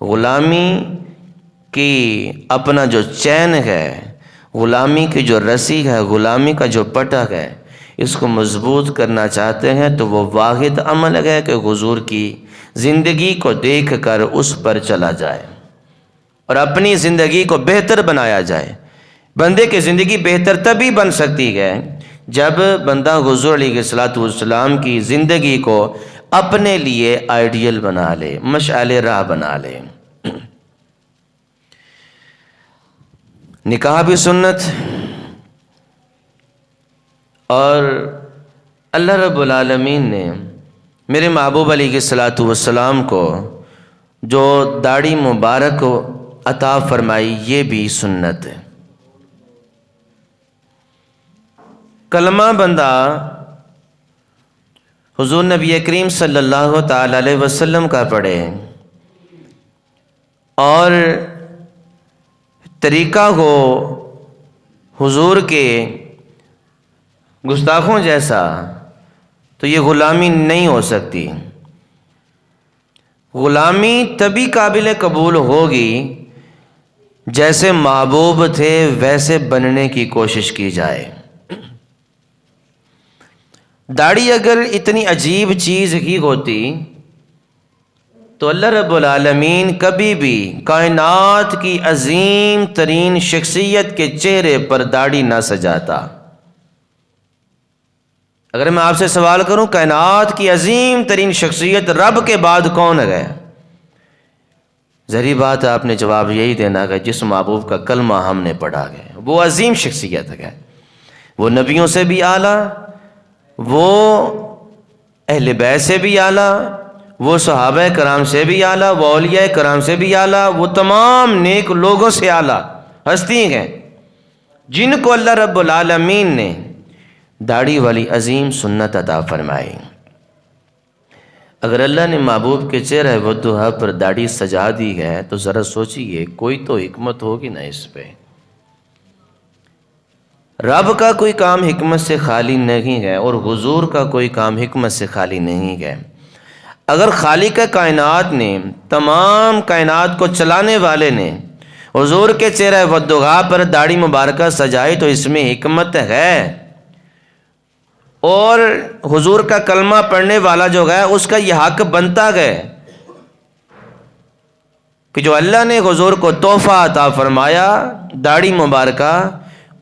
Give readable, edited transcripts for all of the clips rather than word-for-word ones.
غلامی کی اپنا جو چین ہے، غلامی کی جو رسی ہے، غلامی کا جو پٹک ہے، اس کو مضبوط کرنا چاہتے ہیں تو وہ واحد عمل ہے کہ حضور کی زندگی کو دیکھ کر اس پر چلا جائے اور اپنی زندگی کو بہتر بنایا جائے۔ بندے کی زندگی بہتر تبھی بن سکتی ہے جب بندہ حضور علیہ السلام کی زندگی کو اپنے لیے آئیڈیل بنا لے، مشعل راہ بنا لے۔ نکاح بھی سنت، اور اللہ رب العالمین نے میرے محبوب علیہ السلام کو جو داڑھی مبارک عطا فرمائی، یہ بھی سنت ہے۔ کلمہ بندہ حضور نبی کریم صلی اللہ تعالی علیہ وسلم کا پڑھے اور طریقہ ہو حضور کے گستاخوں جیسا، تو یہ غلامی نہیں ہو سکتی۔ غلامی تبھی قابل قبول ہوگی جیسے محبوب تھے ویسے بننے کی کوشش کی جائے۔ داڑھی اگر اتنی عجیب چیز ہی ہوتی تو اللہ رب العالمین کبھی بھی کائنات کی عظیم ترین شخصیت کے چہرے پر داڑھی نہ سجاتا۔ اگر میں آپ سے سوال کروں کائنات کی عظیم ترین شخصیت رب کے بعد کون ہے، ظاہری بات ہے آپ نے جواب یہی دینا ہے جس محبوب کا کلمہ ہم نے پڑھا ہے، وہ عظیم شخصیت ہے، وہ نبیوں سے بھی اعلیٰ، وہ اہل بیت سے بھی اعلیٰ، وہ صحابہ کرام سے بھی اعلیٰ، وہ اولیاء کرام سے بھی اعلیٰ، وہ تمام نیک لوگوں سے اعلیٰ ہستی ہیں جن کو اللہ رب العالمین نے داڑھی والی عظیم سنت عطا فرمائی۔ اگر اللہ نے محبوب کے چہرہ وضحا پر داڑھی سجا دی ہے تو ذرا سوچئے کوئی تو حکمت ہوگی نا اس پہ۔ رب کا کوئی کام حکمت سے خالی نہیں ہے اور حضور کا کوئی کام حکمت سے خالی نہیں ہے۔ اگر خالق کائنات نے، تمام کائنات کو چلانے والے نے حضور کے چہرہ وضحا پر داڑھی مبارکہ سجائی تو اس میں حکمت ہے، اور حضور کا کلمہ پڑھنے والا جو ہے اس کا یہ حق بنتا ہے کہ جو اللہ نے حضور کو تحفہ عطا فرمایا داڑھی مبارکہ،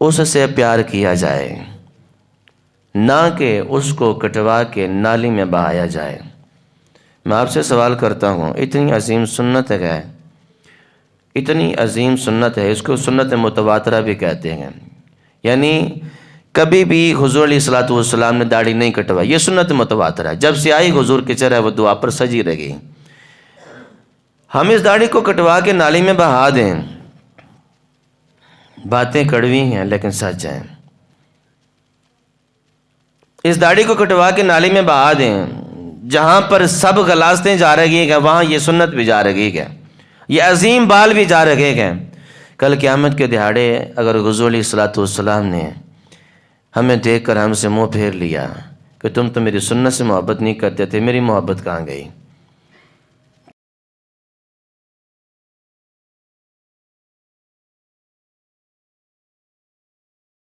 اس سے پیار کیا جائے، نہ کہ اس کو کٹوا کے نالی میں بہایا جائے۔ میں آپ سے سوال کرتا ہوں، اتنی عظیم سنت ہے، اتنی عظیم سنت ہے، اس کو سنت متواترہ بھی کہتے ہیں، یعنی کبھی بھی حضور علیہ السلام نے داڑھی نہیں کٹوائی، یہ سنت متواترہ ہے، جب سے آئی حضور کے چہرہ وضحا پر سجی رہی۔ ہم اس داڑھی کو کٹوا کے نالی میں بہا دیں، باتیں کڑوی ہیں لیکن سچ ہیں۔ اس داڑھی کو کٹوا کے نالی میں بہا دیں، جہاں پر سب غلاستیں جا رہی ہیں وہاں یہ سنت بھی جا رہی ہے، یہ عظیم بال بھی جا رہے ہیں۔ کل قیامت کے دہاڑے اگر حضور علیہ السلام نے ہمیں دیکھ کر ہم سے منہ پھیر لیا کہ تم تو میری سنت سے محبت نہیں کرتے تھے، میری محبت کہاں گئی؟